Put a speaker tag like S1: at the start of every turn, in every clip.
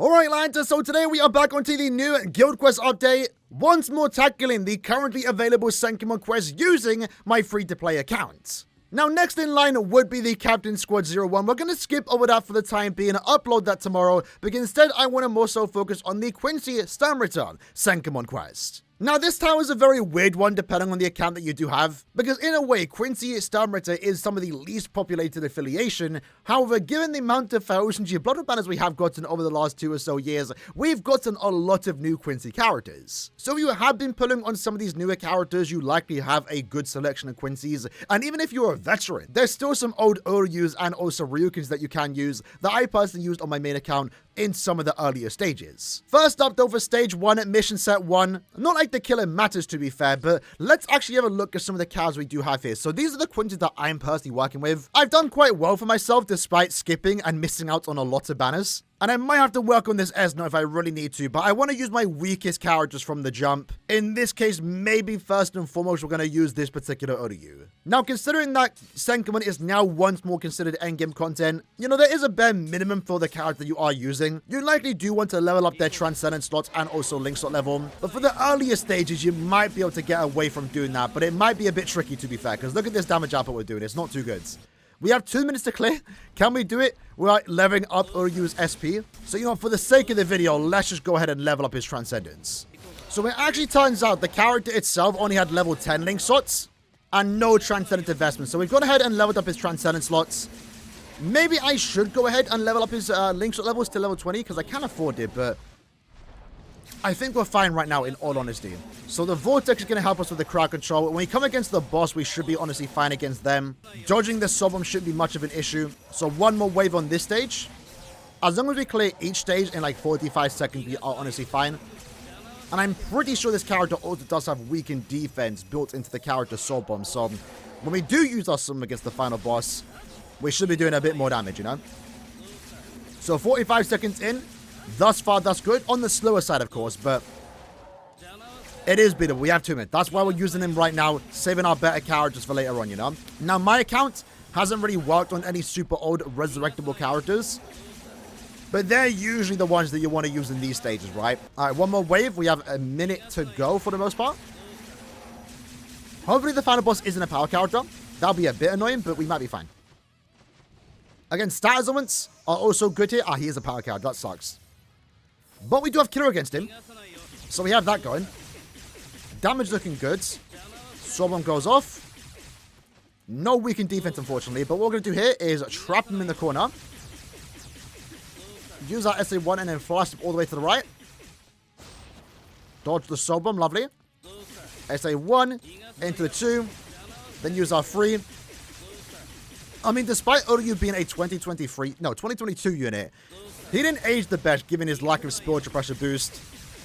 S1: Alright lads, so today we are back onto the new Guild Quest update, once more tackling the currently available Senkaimon quest using my free-to-play account. Now next in line would be the Captain Squad 01. We're going to skip over that for the time being and upload that tomorrow, but instead I want to more so focus on the QUINCY Senkaimon quest. Now this tower is a very weird one depending on the account that you do have, because in a way QUINCY is some of the least populated affiliation. However, given the amount of thousands of blood banners we have gotten over the last 2 or so years, we've gotten a lot of new QUINCY characters. So if you have been pulling on some of these newer characters, you likely have a good selection of QUINCYs, and even if you're a veteran, there's still some old Uryus and also Ryukins that you can use that I personally used on my main account in some of the earlier stages. First up though for stage 1, mission set 1, not like the killer matters to be fair, but let's actually have a look at some of the cows we do have here. So these are the QUINCYs that I'm personally working with. I've done quite well for myself despite skipping and missing out on a lot of banners. And I might have to work on this Esno if I really need to, but I want to use my weakest characters from the jump. In this case, maybe first and foremost, we're going to use this particular Uryu. Now, considering that Senkaimon is now once more considered endgame content, you know, there is a bare minimum for the character you are using. You likely do want to level up their Transcendent slots and also Link slot level. But for the earlier stages, you might be able to get away from doing that, but it might be a bit tricky to be fair, because look at this damage output we're doing. It's not too good. We have 2 minutes to clear. Can we do it without leveling up Uryu's SP? So, you know, for the sake of the video, let's just go ahead and level up his Transcendence. So it actually turns out the character itself only had level 10 Link slots and no Transcendent investment. So we've gone ahead and leveled up his Transcendent slots. Maybe I should go ahead and level up his Link slot levels to level 20 because I can afford it, but I think we're fine right now, in all honesty. So the Vortex is going to help us with the crowd control. When we come against the boss, we should be honestly fine against them. Dodging the Sobom shouldn't be much of an issue. So one more wave on this stage. As long as we clear each stage in like 45 seconds, we are honestly fine. And I'm pretty sure this character also does have weakened defense built into the character Sobom. So when we do use our Sobom against the final boss, we should be doing a bit more damage, you know? So 45 seconds in. Thus far, that's good. On the slower side, of course, but it is beatable. We have 2 minutes. That's why we're using him right now, saving our better characters for later on, you know? Now, my account hasn't really worked on any super old resurrectable characters, but they're usually the ones that you want to use in these stages, right? All right, one more wave. We have a minute to go for the most part. Hopefully, the final boss isn't a power character. That'll be a bit annoying, but we might be fine. Again, status elements are also good here. Ah, he is a power character. That sucks. But we do have killer against him. So we have that going. Damage looking good. Sobom goes off. No weakened defense, unfortunately. But what we're going to do here is trap him in the corner. Use our SA1 and then flash him all the way to the right. Dodge the Sobom. Lovely. SA1 into the 2. Then use our 3. I mean, despite Uryu being a 2022 unit, he didn't age the best given his lack of spiritual pressure boost.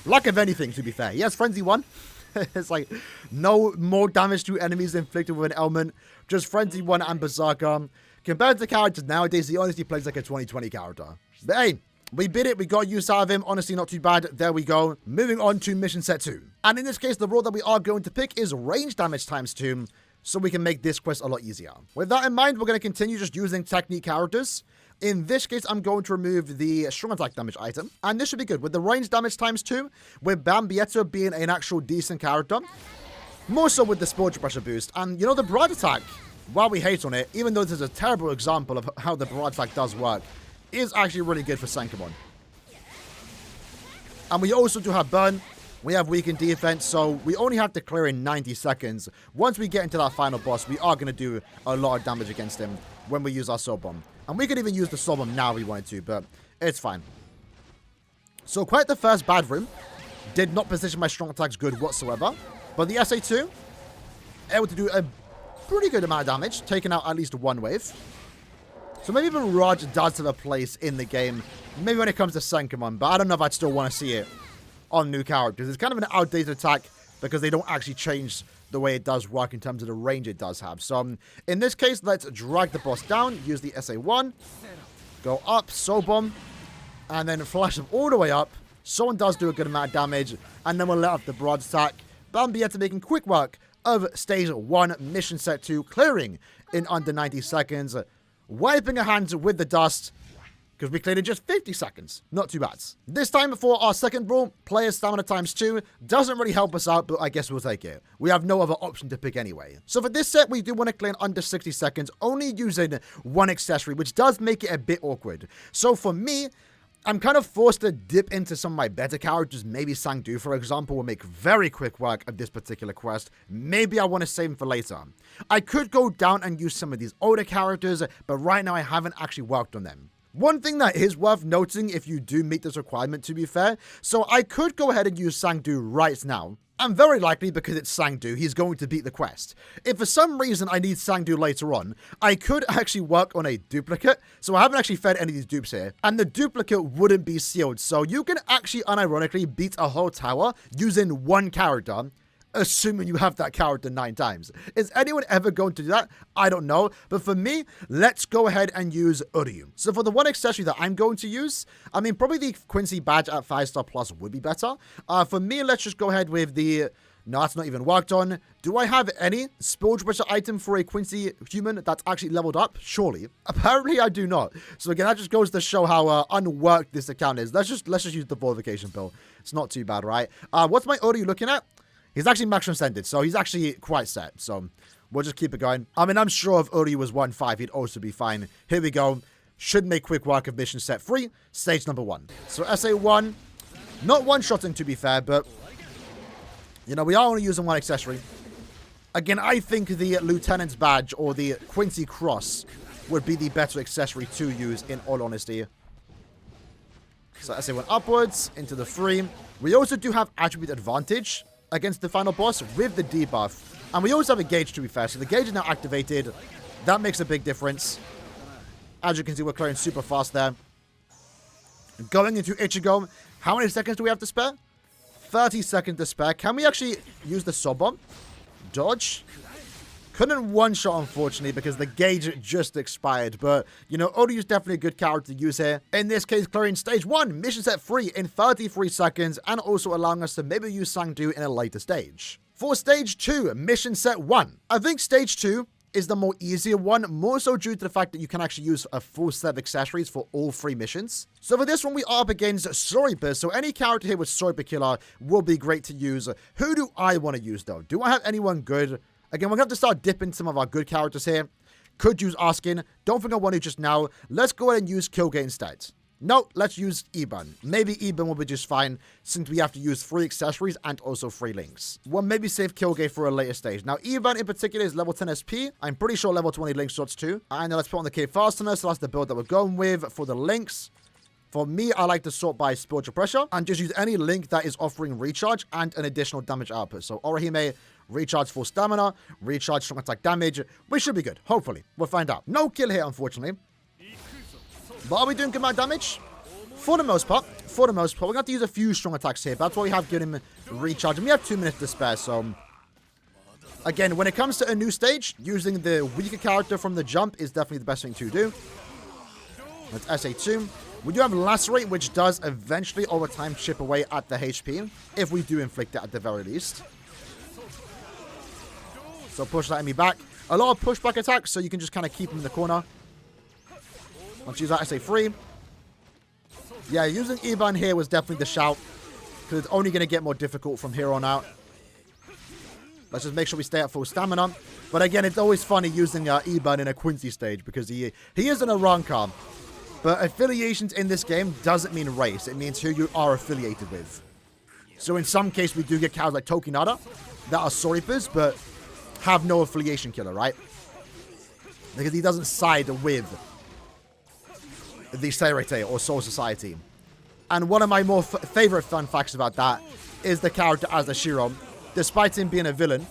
S1: Lack of anything, to be fair. He has Frenzy 1. It's like no more damage to enemies inflicted with an element. Just Frenzy 1 and Berserker. Compared to characters nowadays, he honestly plays like a 2020 character. But hey, we beat it. We got use out of him. Honestly, not too bad. There we go. Moving on to mission set 2. And in this case, the role that we are going to pick is range damage times 2. So we can make this quest a lot easier. With that in mind, we're going to continue just using technique characters. In this case, I'm going to remove the strong attack damage item. And this should be good. With the range damage times 2, with Bambietto being an actual decent character. More so with the spiritual pressure boost. And you know, the broad attack, while we hate on it, even though this is a terrible example of how the broad attack does work, is actually really good for Senkaimon. And we also do have burn. We have weakened defense, so we only have to clear in 90 seconds. Once we get into that final boss, we are going to do a lot of damage against him when we use our Sobom. And we could even use the Sobom now if we wanted to, but it's fine. So quite the first bad room. Did not position my strong attacks good whatsoever. But the SA2, able to do a pretty good amount of damage, taking out at least 1 wave. So maybe even Raj does have a place in the game, maybe when it comes to Senkaimon, but I don't know if I'd still want to see it on new characters. It's kind of an outdated attack because they don't actually change the way it does work in terms of the range it does have. So in this case, let's drag the boss down, use the SA1, go up, Sobom, and then flash them all the way up. Someone does do a good amount of damage, and then we'll let off the broad attack. Bambietta making quick work of stage 1, mission set 2, clearing in under 90 seconds, wiping her hands with the dust, because we cleared in just 50 seconds. Not too bad. This time for our second rule, player stamina ×2 doesn't really help us out, but I guess we'll take it. We have no other option to pick anyway. So for this set, we do want to clear in under 60 seconds, only using one accessory, which does make it a bit awkward. So for me, I'm kind of forced to dip into some of my better characters. Maybe Sangdu, for example, will make very quick work of this particular quest. Maybe I want to save him for later. I could go down and use some of these older characters, but right now I haven't actually worked on them. One thing that is worth noting if you do meet this requirement, to be fair, so I could go ahead and use Sangdu right now. And very likely, because it's Sangdu, he's going to beat the quest. If for some reason I need Sangdu later on, I could actually work on a duplicate. So I haven't actually fed any of these dupes here. And the duplicate wouldn't be sealed. So you can actually unironically beat a whole tower using one character, assuming you have that character 9 times. Is anyone ever going to do that? I don't know. But for me, let's go ahead and use Uryu. So for the one accessory that I'm going to use, I mean, probably the Quincy badge at 5-star plus would be better. For me, let's just go ahead with the... No, that's not even worked on. Do I have any Spillage Pressure item for a Quincy human that's actually leveled up? Surely. Apparently, I do not. So again, that just goes to show how unworked this account is. Let's just use the Fortification Pill. It's not too bad, right? What's my Uryu looking at? He's actually max transcended, so he's actually quite set. So we'll just keep it going. I mean, I'm sure if Uryu was 1-5, he'd also be fine. Here we go. Should make quick work of mission set 3, stage number 1. So SA1, not one-shotting to be fair, but, you know, we are only using one accessory. Again, I think the Lieutenant's badge or the Quincy Cross would be the better accessory to use, in all honesty. So SA1 upwards, into the 3. We also do have attribute advantage against the final boss with the debuff. And we also have a gauge, to be fair. So the gauge is now activated. That makes a big difference. As you can see, we're clearing super fast there. Going into Ichigo. How many seconds do we have to spare? 30 seconds to spare. Can we actually use the Sob Bomb? Dodge? Couldn't one-shot, unfortunately, because the gauge just expired. But, you know, Uryu's definitely a good character to use here. In this case, clearing stage 1, mission set 3 in 33 seconds, and also allowing us to maybe use Sangdu in a later stage. For stage 2, mission set 1. I think stage 2 is the more easier one, more so due to the fact that you can actually use a full set of accessories for all 3 missions. So for this one, we are up against Soripa, so any character here with Soripa Killer will be great to use. Who do I want to use, though? Do I have anyone good? Again, we're going to have to start dipping some of our good characters here. Could use Askin. Don't think I want to just now. Let's go ahead and use Killgate instead. No, let's use Iban. Maybe Iban will be just fine, since we have to use 3 accessories and also 3 links. We'll maybe save Killgate for a later stage. Now, Iban in particular is level 10 SP. I'm pretty sure level 20 link shots too. And let's put on the K Fastener, so that's the build that we're going with for the links. For me, I like to sort by Spiritual Pressure and just use any link that is offering recharge and an additional damage output. So Orihime, recharge full stamina, recharge strong attack damage. We should be good, hopefully. We'll find out. No kill here, unfortunately. But are we doing good amount of damage? For the most part. We're going to have to use a few strong attacks here. But that's why we have given him recharge. And we have 2 minutes to spare, so... Again, when it comes to a new stage, using the weaker character from the jump is definitely the best thing to do. That's SA2. We do have Lacerate, which does eventually, over time, chip away at the HP. If we do inflict it at the very least. So push that enemy back. A lot of pushback attacks, so you can just kind of keep him in the corner. Let's use that SA3. Yeah, using Iban here was definitely the shout. Because it's only going to get more difficult from here on out. Let's just make sure we stay at full stamina. But again, it's always funny using Iban in a Quincy stage. Because he is an Aranka. But affiliations in this game doesn't mean race. It means who you are affiliated with. So in some case, we do get cows like Tokinada that are Soripas, but have no affiliation killer, right? Because he doesn't side with the Seirete or Soul Society. And one of my more favorite fun facts about that is the character as the Shiro. Despite him being a villain,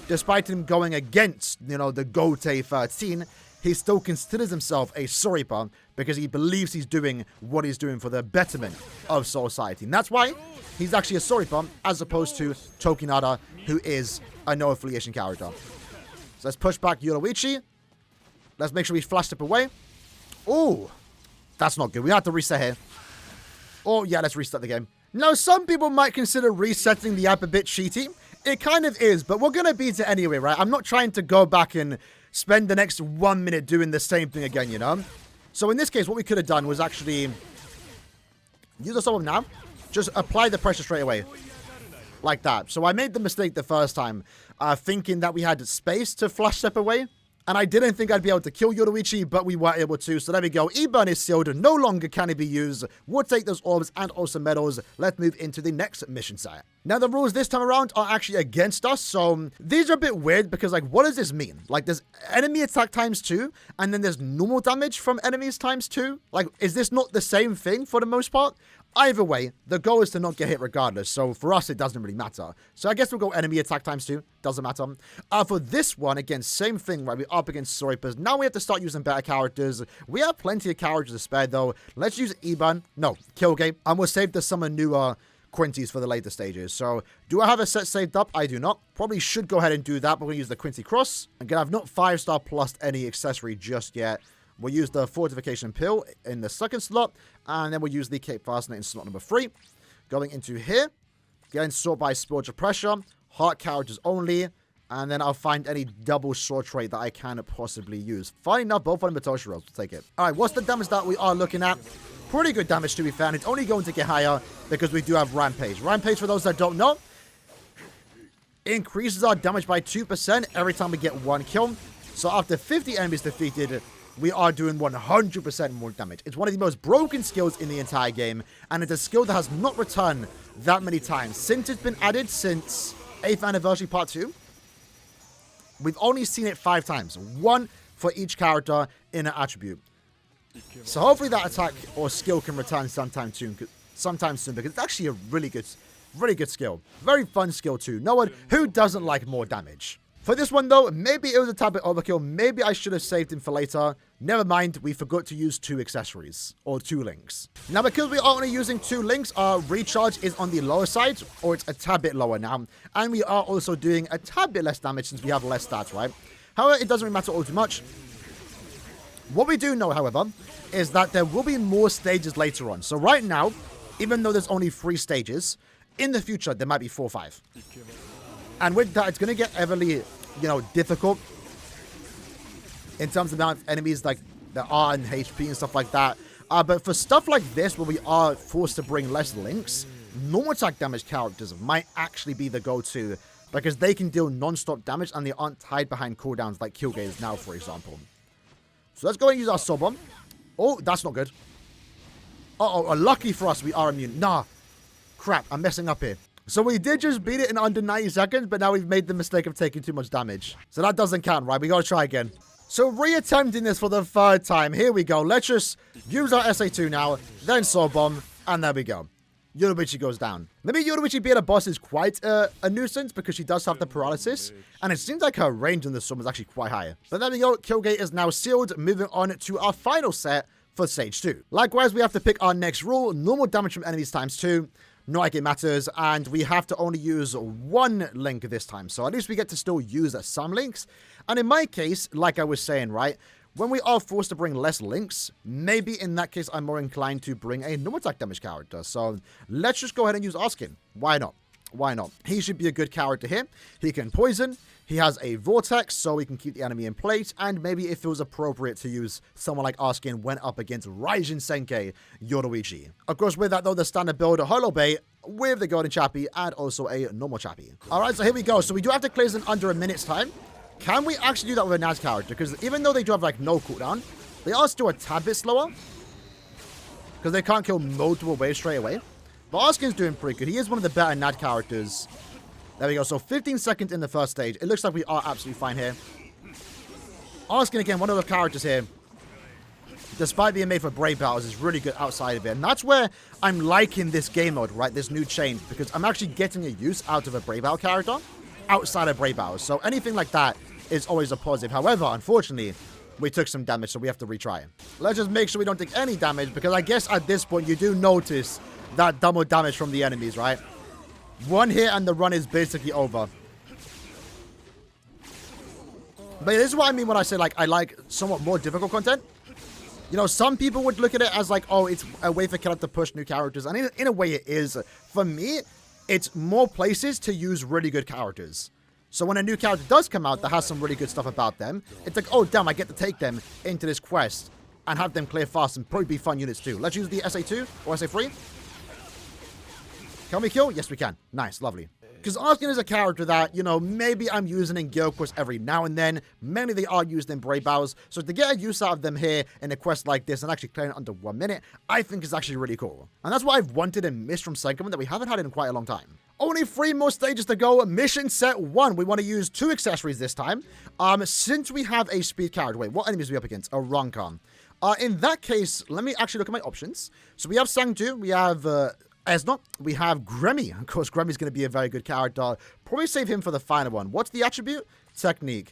S1: despite him going against, you know, the Gote 13, he still considers himself a Soripa because he believes he's doing what he's doing for the betterment of Soul Society. And that's why he's actually a Soripa as opposed to Tokinada, who is a no affiliation character. So let's push back Yoruichi. Let's make sure we flash step away. Oh, that's not good. We have to reset here. Oh, yeah, let's restart the game. Now, some people might consider resetting the app a bit cheaty. It kind of is, but we're going to beat it anyway, right? I'm not trying to go back and spend the next 1 minute doing the same thing again, you know? So in this case, what we could have done was actually use the sub now. Just apply the pressure straight away. Like that. So I made the mistake the first time, thinking that we had space to flash step away. And I didn't think I'd be able to kill Yoruichi, but we were able to. So there we go. E-Burn is sealed. No longer can it be used. We'll take those orbs and also medals. Let's move into the next mission set. Now, the rules this time around are actually against us. So these are a bit weird because, like, what does this mean? Like, there's enemy attack ×2, and then there's normal damage from enemies ×2. Like, is this not the same thing for the most part? Either way, the goal is to not get hit regardless, so for us, it doesn't really matter. So I guess we'll go enemy attack ×2, doesn't matter. For this one, again, same thing, right? We're up against Soipers. Now we have to start using better characters. We have plenty of characters to spare, though. Let's use Iban, no, Kyoge, and we'll save the summon newer Quincy's for the later stages. So, do I have a set saved up? I do not. Probably should go ahead and do that, but we're going to use the Quincy Cross. Again, I've not 5-star plus any accessory just yet. We'll use the Fortification Pill in the second slot, and then we'll use the Cape Fastener in slot number 3. Going into here, getting sort by Spurge of Pressure, Heart characters only, and then I'll find any double short trait that I can possibly use. Funny enough, both on the Matoshi rolls. Take it. Alright, what's the damage that we are looking at? Pretty good damage to be fair, and it's only going to get higher because we do have Rampage. Rampage, for those that don't know, increases our damage by 2% every time we get 1 kill. So after 50 enemies defeated, we are doing 100% more damage. It's one of the most broken skills in the entire game, and it's a skill that has not returned that many times. Since it's been added since 8th Anniversary Part 2, we've only seen it 5 times. 1 for each character in an attribute. So hopefully that attack or skill can return sometime soon, because it's actually a really good skill. Very fun skill too. No one who doesn't like more damage. For this one, though, maybe it was a tad bit overkill. Maybe I should have saved him for later. Never mind, we forgot to use 2 accessories, or 2 links. Now, because we are only using 2 links, our recharge is on the lower side, or it's a tad bit lower now. And we are also doing a tad bit less damage since we have less stats, right? However, it doesn't really matter all too much. What we do know, however, is that there will be more stages later on. So right now, even though there's only 3 stages, in the future, there might be 4 or 5. And with that, it's going to get heavily, difficult in terms of the amount of enemies like there are in HP and stuff like that. But for stuff like this, where we are forced to bring less links, normal attack damage characters might actually be the go-to, because they can deal non-stop damage and they aren't tied behind cooldowns like Kyoge is now, for example. So let's go and use our Soul Bomb. Oh, that's not good. Uh-oh, lucky for us, we are immune. Nah, crap, I'm messing up here. So we did just beat it in under 90 seconds, but now we've made the mistake of taking too much damage. So that doesn't count, right? We gotta try again. So re-attempting this for the 3rd time. Here we go. Let's just use our SA2 now, then Soul Bomb, and there we go. Yoruichi goes down. Maybe Yoruichi being a boss is quite a nuisance because she does have the paralysis, and it seems like her range in the storm is actually quite high. But there we go. Kyoge is now sealed. Moving on to our final set for Stage 2. Likewise, we have to pick our next rule. Normal damage from enemies ×2. Not like it matters, and we have to only use 1 link this time, so at least we get to still use some links. And in my case, like I was saying, right, when we are forced to bring less links, maybe in that case I'm more inclined to bring a normal attack damage character. So let's just go ahead and use Arskin. Why not? Why not? He should be a good character here. He can poison. He has a vortex, so we can keep the enemy in place, and maybe it feels appropriate to use someone like Arskin when up against Raijin Senkai Yoruichi. Of course, with that though, the standard build, Hollow Bay, with the Golden Chappie, and also a normal Chappie. Alright, so here we go. So we do have to clear this in under a minute's time. Can we actually do that with a Naz character? Because even though they do have like no cooldown, they are still a tad bit slower. Because they can't kill multiple waves straight away. But Arskin's doing pretty good. He is one of the better Nad characters. There we go. So 15 seconds in the first stage. It looks like we are absolutely fine here. Arskin, again, one of the characters here, despite being made for Brave Battles, is really good outside of it. And that's where I'm liking this game mode, right? This new change. Because I'm actually getting a use out of a Brave Battle character outside of Brave Battles. So anything like that is always a positive. However, unfortunately, we took some damage, so we have to retry. Let's just make sure we don't take any damage, because I guess at this point you do notice that double damage from the enemies, right? 1 hit and the run is basically over. But this is what I mean when I say, like, I like somewhat more difficult content. You know, some people would look at it as like, oh, it's a way for Kenneth to push new characters. And in a way it is. For me, it's more places to use really good characters. So when a new character does come out that has some really good stuff about them, it's like, oh, damn, I get to take them into this quest. and have them clear fast and probably be fun units too. Let's use the SA2 or SA3. Can we kill? Yes, we can. Nice, lovely. Because Askin is a character that, you know, maybe I'm using in Guild Quest every now and then. Mainly they are used in Brave Battles. So to get a use out of them here in a quest like this and actually clearing it under 1 minute, I think is actually really cool. And that's what I've wanted and missed from Senkaimon that we haven't had in quite a long time. Only 3 more stages to go. Mission set 1. We want to use 2 accessories this time. Since we have a speed character. Wait, what enemies are we up against? A Ronkan. In that case, let me actually look at my options. So we have Sangdu. We have... Esnot, we have Gremmy. Of course, Gremmy's going to be a very good character. Probably save him for the final one. What's the attribute? Technique.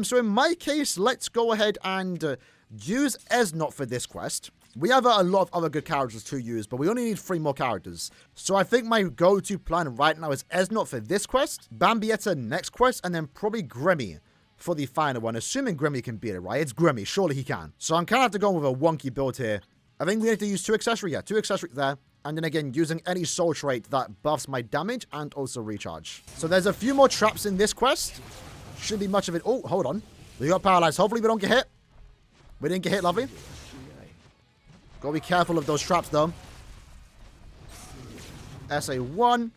S1: So in my case, let's go ahead and use Esnot for this quest. We have a lot of other good characters to use, but we only need 3 more characters. So I think my go-to plan right now is Esnot for this quest, Bambietta next quest, and then probably Gremmy for the final one. Assuming Gremmy can beat it, right? It's Gremmy. Surely he can. So I'm kind of have to go with a wonky build here. I think we need to use 2 accessories. Yeah, 2 accessories there. And then again, using any soul trait that buffs my damage and also recharge. So there's a few more traps in this quest. Should be much of it. Oh, hold on. We got paralyzed. Hopefully we don't get hit. We didn't get hit, lovely. Gotta be careful of those traps, though. SA1.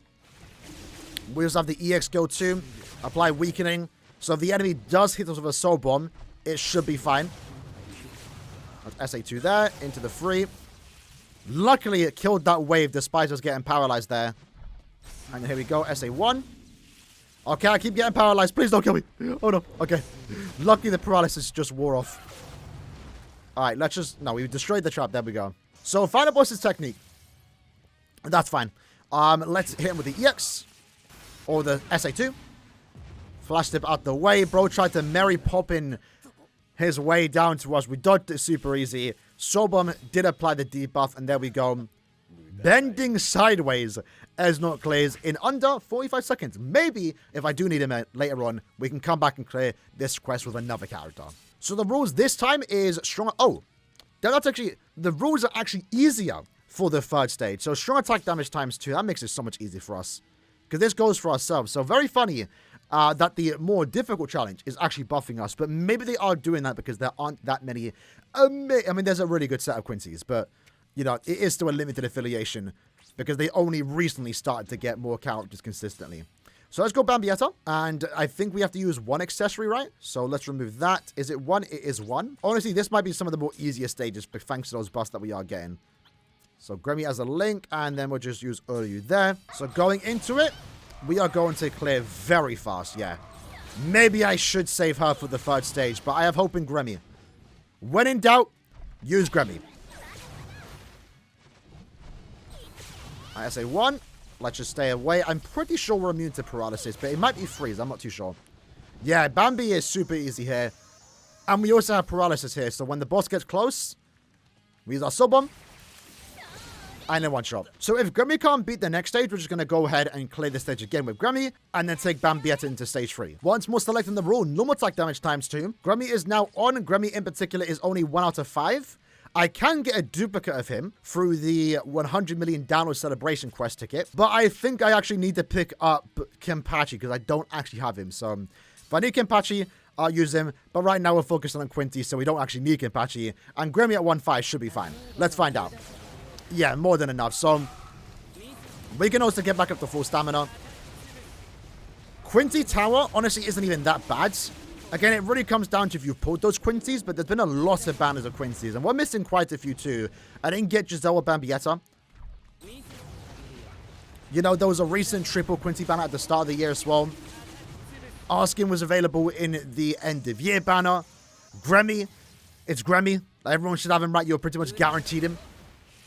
S1: We also have the EX skill 2. Apply weakening. So if the enemy does hit us with a soul bomb, it should be fine. That's SA2 there. Into the 3. Luckily, it killed that wave despite us getting paralyzed there. And here we go, SA1. Okay, I keep getting paralyzed. Please don't kill me. Oh, no. Okay. Luckily, the paralysis just wore off. All right, let's just... No, we destroyed the trap. There we go. So, final boss's technique. That's fine. Let's hit him with the EX. Or the SA2. Flash tip out the way. Bro tried to Mary Poppin his way down to us. We dodged it super easy. Soulbomb did apply the debuff, and there we go. Bending sideways as not clears in under 45 seconds. Maybe, if I do need him later on, we can come back and clear this quest with another character. So the rules this time is strong... Oh, that's actually... The rules are actually easier for the 3rd stage. So strong attack damage times 2. That makes it so much easier for us. Because this goes for ourselves. So very funny that the more difficult challenge is actually buffing us. But maybe they are doing that because there aren't that many... I mean, there's a really good set of Quincy's, but, you know, it is still a limited affiliation because they only recently started to get more characters consistently. So let's go Bambietta, and I think we have to use 1 accessory, right? So let's remove that. Is it 1? It is 1. Honestly, this might be some of the more easier stages, but thanks to those buffs that we are getting. So Gremmy as a link, and then we'll just use Uryu there. So going into it, we are going to clear very fast, yeah. Maybe I should save her for the 3rd stage, but I have hope in Gremmy. When in doubt, use Gremmy. I say 1. Let's just stay away. I'm pretty sure we're immune to paralysis, but it might be freeze. I'm not too sure. Yeah, Bambi is super easy here. And we also have paralysis here, so when the boss gets close, we use our soul bomb. And then 1 shot. So if Gremmy can't beat the next stage, we're just going to go ahead and clear the stage again with Gremmy, and then take Bambietta into stage 3. Once more selecting the rule, normal attack damage times 2. Gremmy is now on. Gremmy in particular is only 1 out of 5. I can get a duplicate of him through the 100 million download celebration quest ticket, but I think I actually need to pick up Kenpachi because I don't actually have him. So if I need Kenpachi, I'll use him, but right now we're focused on Quincy, so we don't actually need Kenpachi, and Gremmy at 1-5 should be fine. Let's find out. Yeah, more than enough. So we can also get back up to full stamina. Quincy Tower, honestly, isn't even that bad. Again, it really comes down to if you've pulled those Quincy's, but there's been a lot of banners of Quincy's, and we're missing quite a few too. I didn't get Giselle or Bambietta. You know, there was a recent triple Quincy banner at the start of the year as well. Arskin was available in the end of year banner. Gremmy, it's Gremmy. Everyone should have him right. You're pretty much guaranteed him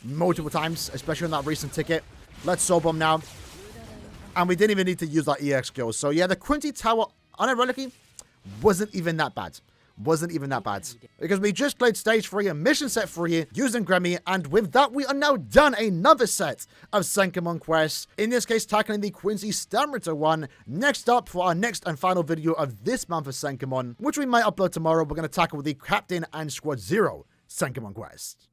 S1: multiple times, especially on that recent ticket. Let's soul bomb now. And we didn't even need to use that EX skill. So yeah, the Quincy Tower, unironically, wasn't even that bad. Wasn't even that bad. Because we just played stage 3 and mission set 3 using Gremmy, and with that we are now done another set of Senkaimon quests. In this case, tackling the Quincy Stamritter one. Next up, for our next and final video of this month of Senkaimon, which we might upload tomorrow, we're going to tackle the Captain and Squad 0 Senkaimon quest.